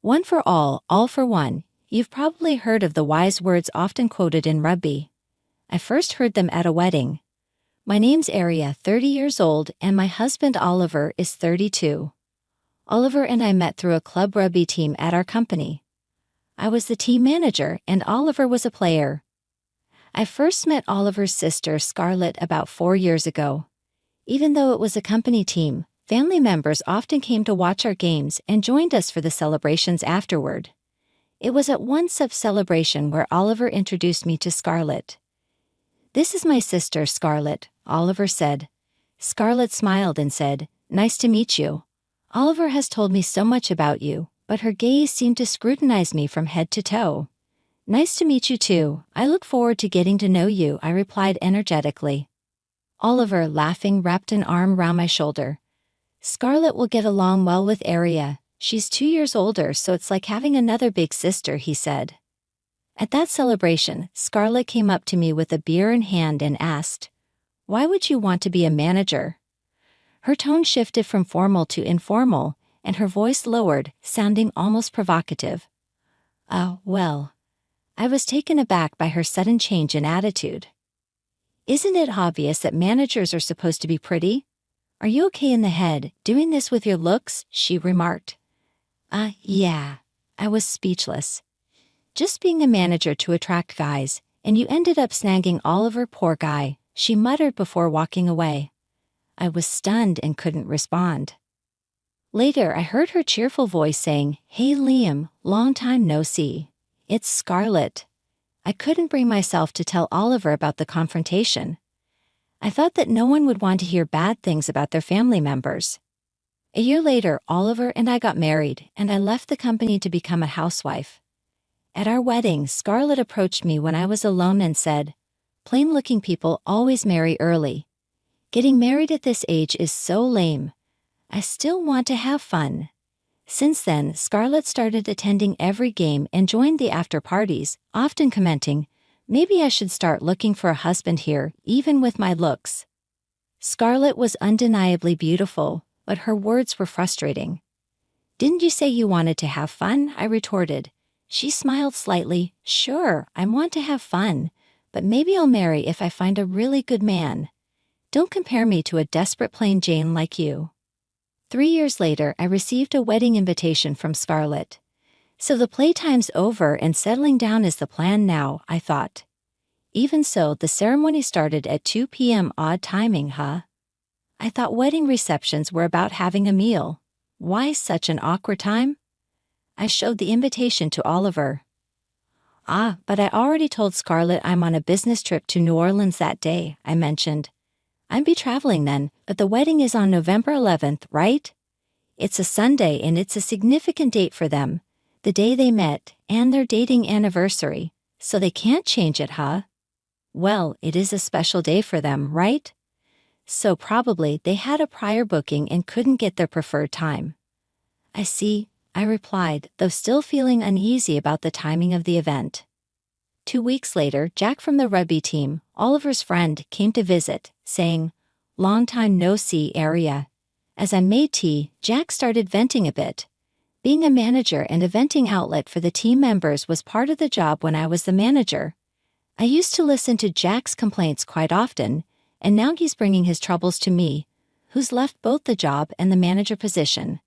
One for all for one. You've probably heard of the wise words often quoted in rugby. I first heard them at a wedding. My name's Aria, 30 years old, and my husband Oliver is 32. Oliver and I met through a club rugby team at our company. I was the team manager and Oliver was a player. I first met Oliver's sister Scarlett about 4 years ago. Even though it was a company team, family members often came to watch our games and joined us for the celebrations afterward. It was at one such celebration where Oliver introduced me to Scarlett. "This is my sister, Scarlett," Oliver said. Scarlett smiled and said, "Nice to meet you. Oliver has told me so much about you," but her gaze seemed to scrutinize me from head to toe. "Nice to meet you too. I look forward to getting to know you," I replied energetically. Oliver, laughing, wrapped an arm round my shoulder. "Scarlett will get along well with Aria. She's 2 years older, so it's like having another big sister," he said. At that celebration, Scarlett came up to me with a beer in hand and asked, "Why would you want to be a manager?" Her tone shifted from formal to informal, and her voice lowered, sounding almost provocative. Well. I was taken aback by her sudden change in attitude. "Isn't it obvious that managers are supposed to be pretty? Are you okay in the head, doing this with your looks?" she remarked. Yeah. I was speechless. "Just being a manager to attract guys, and you ended up snagging Oliver, poor guy," she muttered before walking away. I was stunned and couldn't respond. Later, I heard her cheerful voice saying, "Hey Liam, long time no see. It's Scarlett." I couldn't bring myself to tell Oliver about the confrontation. I thought that no one would want to hear bad things about their family members. A year later, Oliver and I got married, and I left the company to become a housewife. At our wedding, Scarlett approached me when I was alone and said, "Plain-looking people always marry early. Getting married at this age is so lame. I still want to have fun." Since then, Scarlett started attending every game and joined the after-parties, often commenting, "Maybe I should start looking for a husband here, even with my looks." Scarlett was undeniably beautiful, but her words were frustrating. "Didn't you say you wanted to have fun?" I retorted. She smiled slightly. "Sure, I want to have fun, but maybe I'll marry if I find a really good man. Don't compare me to a desperate plain Jane like you." 3 years later, I received a wedding invitation from Scarlett. So the playtime's over and settling down is the plan now, I thought. Even so, the ceremony started at 2 p.m. Odd timing, huh? I thought wedding receptions were about having a meal. Why such an awkward time? I showed the invitation to Oliver. But I already told Scarlett I'm on a business trip to New Orleans that day," I mentioned. "I'd be traveling then, but the wedding is on November 11th, right? It's a Sunday and it's a significant date for them, the day they met, and their dating anniversary, so they can't change it, huh?" "Well, it is a special day for them, right? So probably they had a prior booking and couldn't get their preferred time." "I see," I replied, though still feeling uneasy about the timing of the event. 2 weeks later, Jack from the rugby team, Oliver's friend, came to visit, saying, "Long time no see, Aria." As I made tea, Jack started venting a bit. Being a manager and a venting outlet for the team members was part of the job when I was the manager. I used to listen to Jack's complaints quite often, and now he's bringing his troubles to me, who's left both the job and the manager position.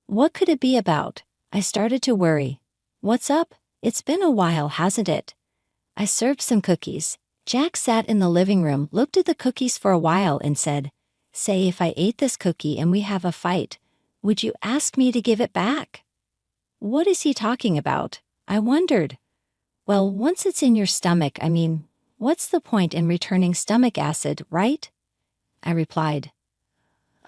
What could it be about? I started to worry. "What's up? It's been a while, hasn't it?" I served some cookies. Jack sat in the living room, looked at the cookies for a while and said, "Say if I ate this cookie and we have a fight, would you ask me to give it back?" What is he talking about? I wondered. Well, once it's in your stomach, what's the point in returning stomach acid, right? I replied.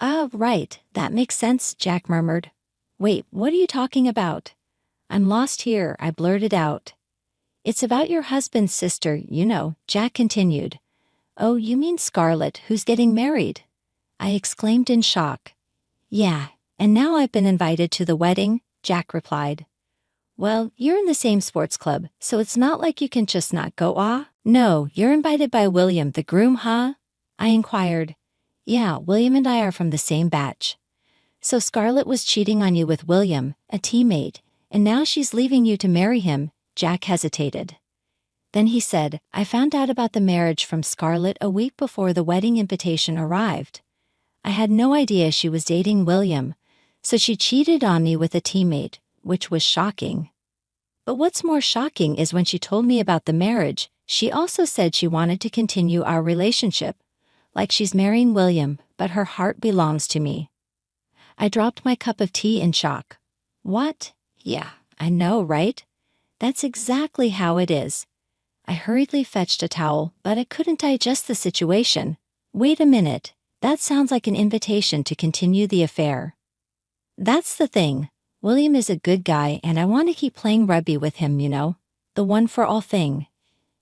Right, that makes sense, Jack murmured. Wait, what are you talking about? I'm lost here, I blurted out. It's about your husband's sister, you know, Jack continued. Oh, you mean Scarlett, who's getting married? I exclaimed in shock. Yeah, and now I've been invited to the wedding, Jack replied. Well, you're in the same sports club, so it's not like you can just not go, No, you're invited by William, the groom, huh? I inquired. Yeah, William and I are from the same batch. So Scarlett was cheating on you with William, a teammate, And now she's leaving you to marry him." Jack hesitated. Then he said, "I found out about the marriage from Scarlett a week before the wedding invitation arrived. I had no idea she was dating William, so she cheated on me with a teammate, which was shocking. But what's more shocking is when she told me about the marriage, she also said she wanted to continue our relationship, like she's marrying William, but her heart belongs to me." I dropped my cup of tea in shock. What? Yeah, I know, right? That's exactly how it is. I hurriedly fetched a towel, but I couldn't digest the situation. Wait a minute, that sounds like an invitation to continue the affair. That's the thing. William is a good guy and I want to keep playing rugby with him, you know. The one for all thing.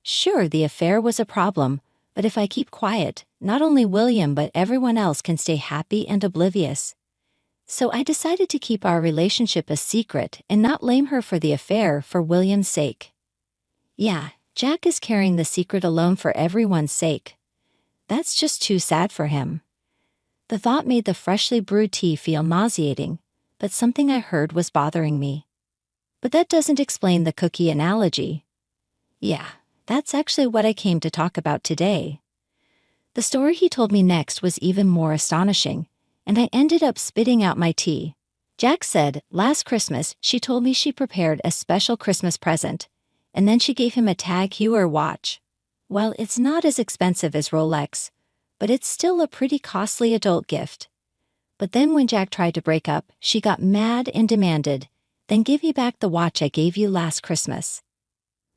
Sure, the affair was a problem, but if I keep quiet, not only William but everyone else can stay happy and oblivious. So I decided to keep our relationship a secret and not blame her for the affair for William's sake. Yeah, Jack is carrying the secret alone for everyone's sake. That's just too sad for him. The thought made the freshly brewed tea feel nauseating, but something I heard was bothering me. But that doesn't explain the cookie analogy. Yeah, that's actually what I came to talk about today. The story he told me next was even more astonishing, and I ended up spitting out my tea. Jack said, last Christmas she told me she prepared a special Christmas present, and then she gave him a Tag Heuer watch. Well, it's not as expensive as Rolex, but it's still a pretty costly adult gift. But then when Jack tried to break up, she got mad and demanded, "Then give me back the watch I gave you last Christmas."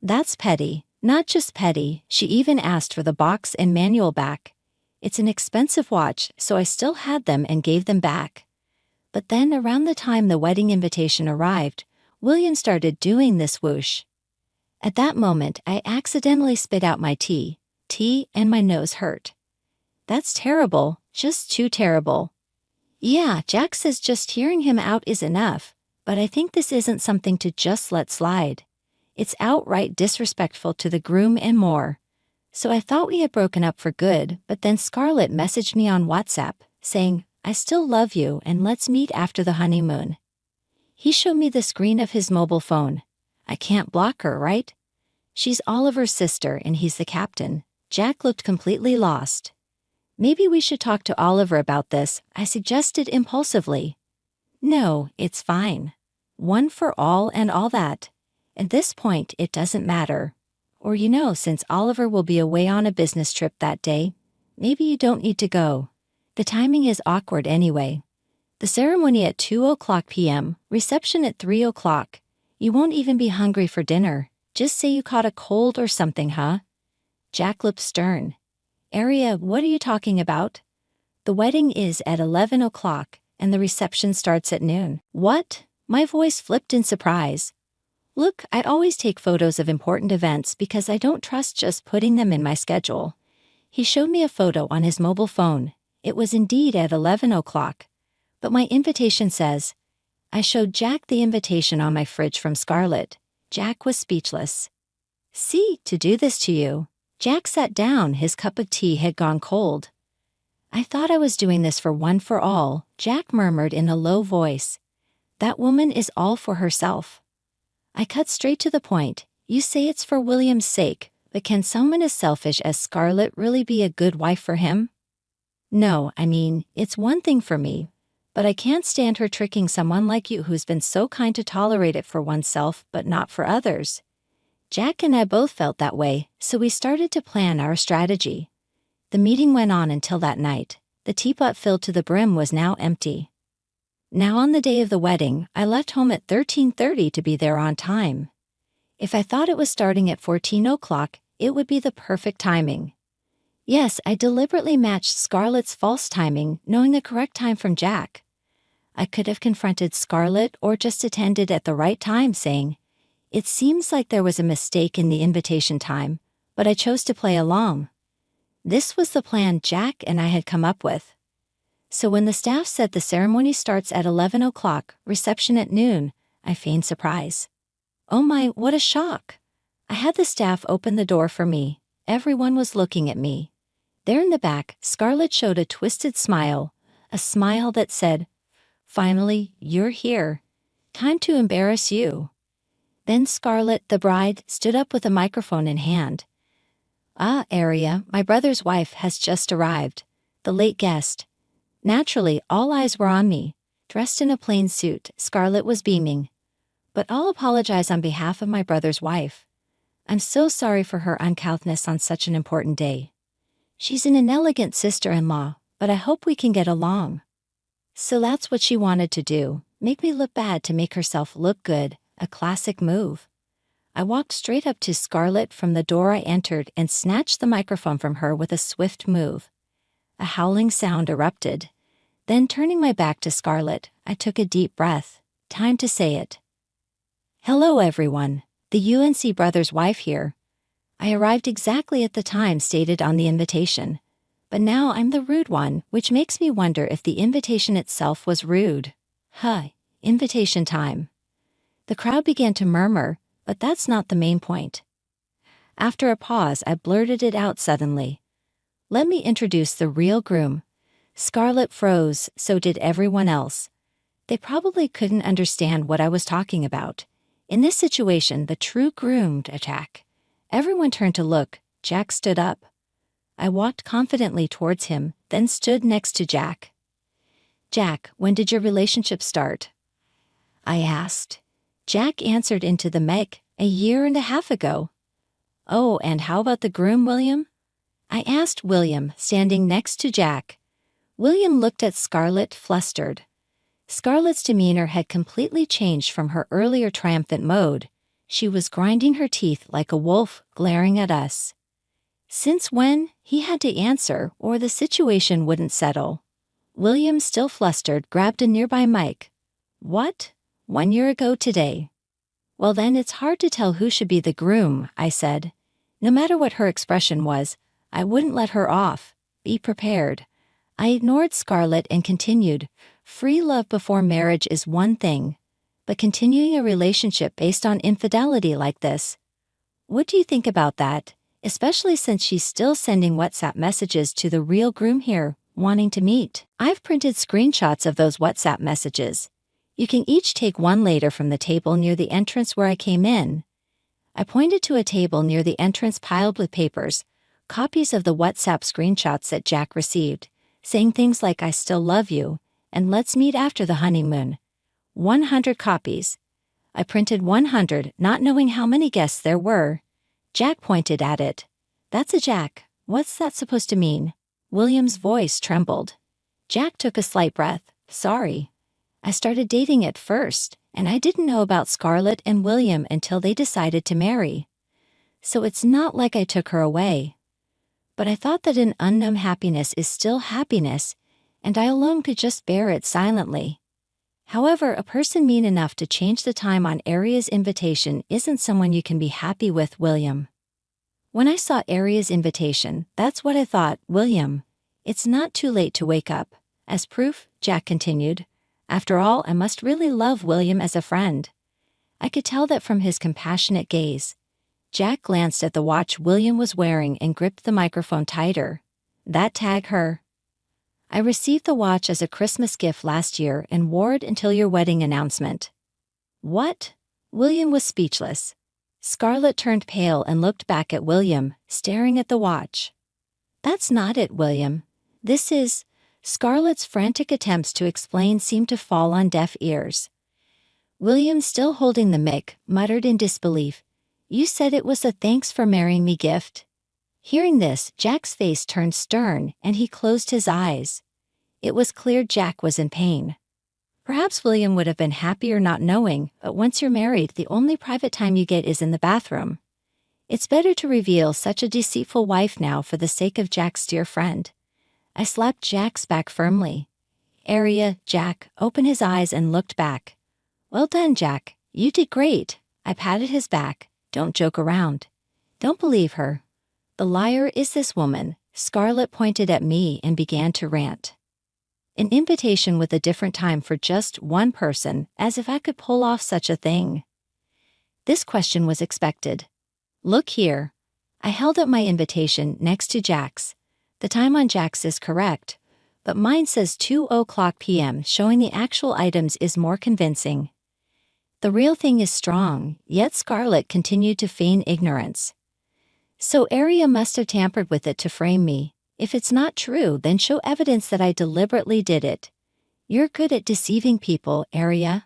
That's petty. Not just petty, she even asked for the box and manual back. It's an expensive watch, so I still had them and gave them back. But then around the time the wedding invitation arrived, William started doing this whoosh. At that moment, I accidentally spit out my tea, and my nose hurt. That's terrible, just too terrible. Yeah, Jack says just hearing him out is enough, but I think this isn't something to just let slide. It's outright disrespectful to the groom and more. So I thought we had broken up for good, but then Scarlett messaged me on WhatsApp, saying, "I still love you and let's meet after the honeymoon." He showed me the screen of his mobile phone. I can't block her, right? She's Oliver's sister and he's the captain. Jack looked completely lost. "Maybe we should talk to Oliver about this," I suggested impulsively. "No, it's fine. One for all and all that. At this point, it doesn't matter. Or since Oliver will be away on a business trip that day, maybe you don't need to go. The timing is awkward anyway. The ceremony at 2:00 p.m., reception at 3:00. You won't even be hungry for dinner. Just say you caught a cold or something, huh?" Jack looked stern. "Aria, what are you talking about? The wedding is at 11:00, and the reception starts at noon." "What?" My voice flipped in surprise. Look, I always take photos of important events because I don't trust just putting them in my schedule. He showed me a photo on his mobile phone. It was indeed at 11:00. But my invitation says, I showed Jack the invitation on my fridge from Scarlett. Jack was speechless. "See, to do this to you." Jack sat down, his cup of tea had gone cold. "I thought I was doing this for one for all," Jack murmured in a low voice. "That woman is all for herself." I cut straight to the point. "You say it's for William's sake, but can someone as selfish as Scarlett really be a good wife for him? No, I mean, it's one thing for me, but I can't stand her tricking someone like you who's been so kind to tolerate it for oneself but not for others." Jack and I both felt that way, so we started to plan our strategy. The meeting went on until that night. The teapot filled to the brim was now empty. Now on the day of the wedding, I left home at 13:30 to be there on time. If I thought it was starting at 14:00, it would be the perfect timing. Yes, I deliberately matched Scarlett's false timing, knowing the correct time from Jack. I could have confronted Scarlett or just attended at the right time, saying, "It seems like there was a mistake in the invitation time," but I chose to play along. This was the plan Jack and I had come up with. So when the staff said the ceremony starts at 11:00, reception at noon, I feigned surprise. Oh my, what a shock! I had the staff open the door for me. Everyone was looking at me. There in the back, Scarlett showed a twisted smile, a smile that said, "Finally, you're here." Time to embarrass you. Then Scarlett, the bride, stood up with a microphone in hand. Ah, Aria, my brother's wife has just arrived. The late guest. Naturally, all eyes were on me. Dressed in a plain suit, Scarlett was beaming. But I'll apologize on behalf of my brother's wife. I'm so sorry for her uncouthness on such an important day. She's an inelegant sister-in-law, but I hope we can get along. So that's what she wanted to do, make me look bad to make herself look good, a classic move. I walked straight up to Scarlett from the door I entered and snatched the microphone from her with a swift move. A howling sound erupted. Then turning my back to Scarlett, I took a deep breath. Time to say it. Hello everyone, the UNC brother's wife here. I arrived exactly at the time stated on the invitation. But now I'm the rude one, which makes me wonder if the invitation itself was rude. Invitation time. The crowd began to murmur, but that's not the main point. After a pause, I blurted it out suddenly. Let me introduce the real groom. Scarlett froze, so did everyone else. They probably couldn't understand what I was talking about. In this situation, the true groomed attack. Everyone turned to look. Jack stood up. I walked confidently towards him, then stood next to Jack. Jack, when did your relationship start? I asked. Jack answered into the mic, a year and a half ago. Oh, and how about the groom, William? I asked William, standing next to Jack. William looked at Scarlett, flustered. Scarlett's demeanor had completely changed from her earlier triumphant mode. She was grinding her teeth like a wolf, glaring at us. Since when? He had to answer, or the situation wouldn't settle. William, still flustered, grabbed a nearby mic. What? 1 year ago today. Well then it's hard to tell who should be the groom, I said. No matter what her expression was, I wouldn't let her off. Be prepared. I ignored Scarlett and continued. Free love before marriage is one thing, but continuing a relationship based on infidelity like this. What do you think about that? Especially since she's still sending WhatsApp messages to the real groom here, wanting to meet. I've printed screenshots of those WhatsApp messages. You can each take one later from the table near the entrance where I came in. I pointed to a table near the entrance piled with papers, copies of the WhatsApp screenshots that Jack received, saying things like I still love you, and let's meet after the honeymoon. 100 copies. I printed 100, not knowing how many guests there were. Jack pointed at it. That's a Jack. What's that supposed to mean? William's voice trembled. Jack took a slight breath. Sorry. I started dating at first, and I didn't know about Scarlett and William until they decided to marry. So it's not like I took her away. But I thought that an unknown happiness is still happiness, and I alone could just bear it silently. However, a person mean enough to change the time on Aria's invitation isn't someone you can be happy with, William. When I saw Aria's invitation, that's what I thought, William. It's not too late to wake up. As proof, Jack continued. After all, I must really love William as a friend. I could tell that from his compassionate gaze. Jack glanced at the watch William was wearing and gripped the microphone tighter. That tag her. I received the watch as a Christmas gift last year and wore it until your wedding announcement. What? William was speechless. Scarlett turned pale and looked back at William, staring at the watch. That's not it, William. This is... Scarlett's frantic attempts to explain seemed to fall on deaf ears. William, still holding the mic, muttered in disbelief. You said it was a thanks for marrying me gift. Hearing this, Jack's face turned stern, and he closed his eyes. It was clear Jack was in pain. Perhaps William would have been happier not knowing, but once you're married, the only private time you get is in the bathroom. It's better to reveal such a deceitful wife now for the sake of Jack's dear friend. I slapped Jack's back firmly. Aria, Jack, opened his eyes and looked back. Well done, Jack. You did great. I patted his back. Don't joke around. Don't believe her. The liar is this woman. Scarlett pointed at me and began to rant. An invitation with a different time for just one person, as if I could pull off such a thing. This question was expected. Look here. I held up my invitation next to Jack's. The time on Jack's is correct, but mine says 2:00 p.m. showing the actual items is more convincing. The real thing is strong, yet Scarlett continued to feign ignorance. So Arya must have tampered with it to frame me. If it's not true, then show evidence that I deliberately did it. You're good at deceiving people, Arya.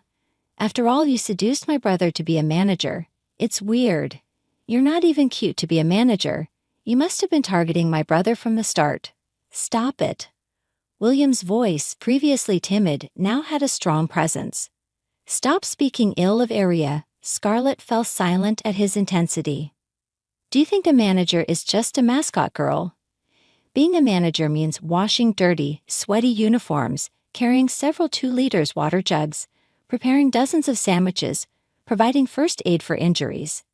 After all, you seduced my brother to be a manager. It's weird. You're not even cute to be a manager. You must have been targeting my brother from the start. Stop it. William's voice, previously timid, now had a strong presence. Stop speaking ill of Arya. Scarlett fell silent at his intensity. Do you think a manager is just a mascot girl? Being a manager means washing dirty, sweaty uniforms, carrying several 2-liter water jugs, preparing dozens of sandwiches, providing first aid for injuries.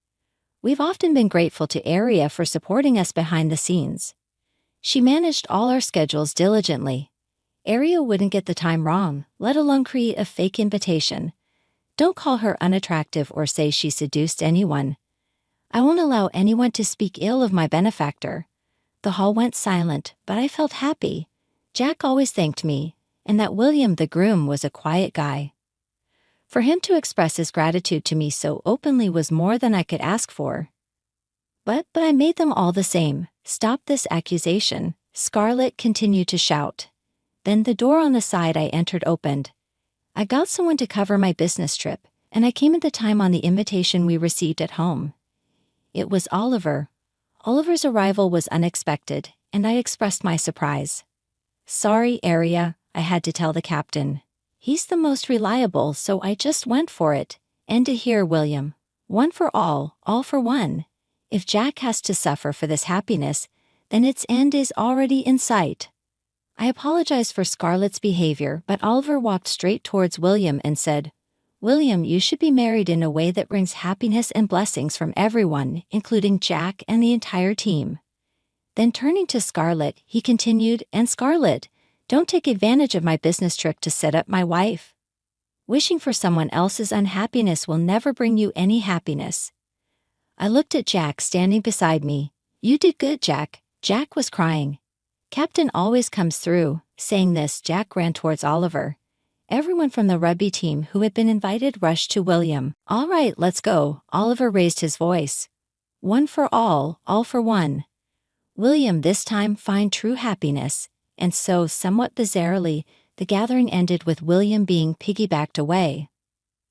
We've often been grateful to Arya for supporting us behind the scenes. She managed all our schedules diligently. Arya wouldn't get the time wrong, let alone create a fake invitation. Don't call her unattractive or say she seduced anyone. I won't allow anyone to speak ill of my benefactor. The hall went silent, but I felt happy. Jack always thanked me, and that William the groom was a quiet guy. For him to express his gratitude to me so openly was more than I could ask for. But I made them all the same. Stop this accusation, Scarlett continued to shout. Then the door on the side I entered opened. I got someone to cover my business trip, and I came at the time on the invitation we received at home. It was Oliver. Oliver's arrival was unexpected, and I expressed my surprise. Sorry, Arya, I had to tell the captain. He's the most reliable, so I just went for it. Ended here, William. One for all for one. If Jack has to suffer for this happiness, then its end is already in sight. I apologized for Scarlett's behavior, but Oliver walked straight towards William and said, William, you should be married in a way that brings happiness and blessings from everyone, including Jack and the entire team. Then turning to Scarlett, he continued, and Scarlett, don't take advantage of my business trip to set up my wife. Wishing for someone else's unhappiness will never bring you any happiness. I looked at Jack standing beside me. You did good, Jack. Jack was crying. Captain always comes through. Saying this, Jack ran towards Oliver. Everyone from the rugby team who had been invited rushed to William. All right, let's go. Oliver raised his voice. One for all for one. William this time find true happiness. And so, somewhat bizarrely, the gathering ended with William being piggybacked away.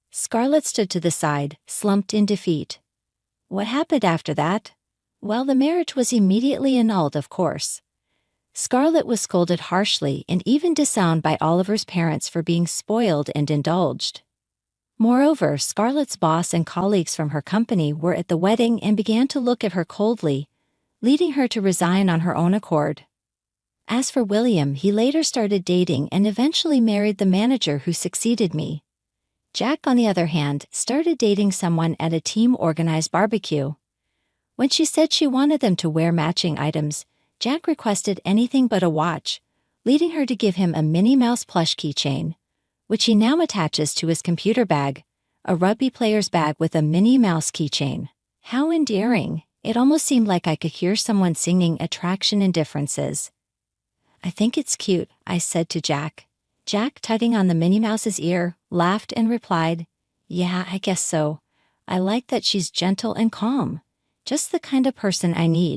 Scarlett stood to the side, slumped in defeat. What happened after that? Well, the marriage was immediately annulled, of course. Scarlett was scolded harshly and even disowned by Oliver's parents for being spoiled and indulged. Moreover, Scarlett's boss and colleagues from her company were at the wedding and began to look at her coldly, leading her to resign on her own accord. As for William, he later started dating and eventually married the manager who succeeded me. Jack, on the other hand, started dating someone at a team-organized barbecue. When she said she wanted them to wear matching items, Jack requested anything but a watch, leading her to give him a Minnie Mouse plush keychain, which he now attaches to his computer bag, a rugby player's bag with a Minnie Mouse keychain. How endearing! It almost seemed like I could hear someone singing Attraction and Differences. I think it's cute, I said to Jack. Jack, tugging on the Minnie Mouse's ear, laughed and replied, Yeah, I guess so. I like that she's gentle and calm. Just the kind of person I need.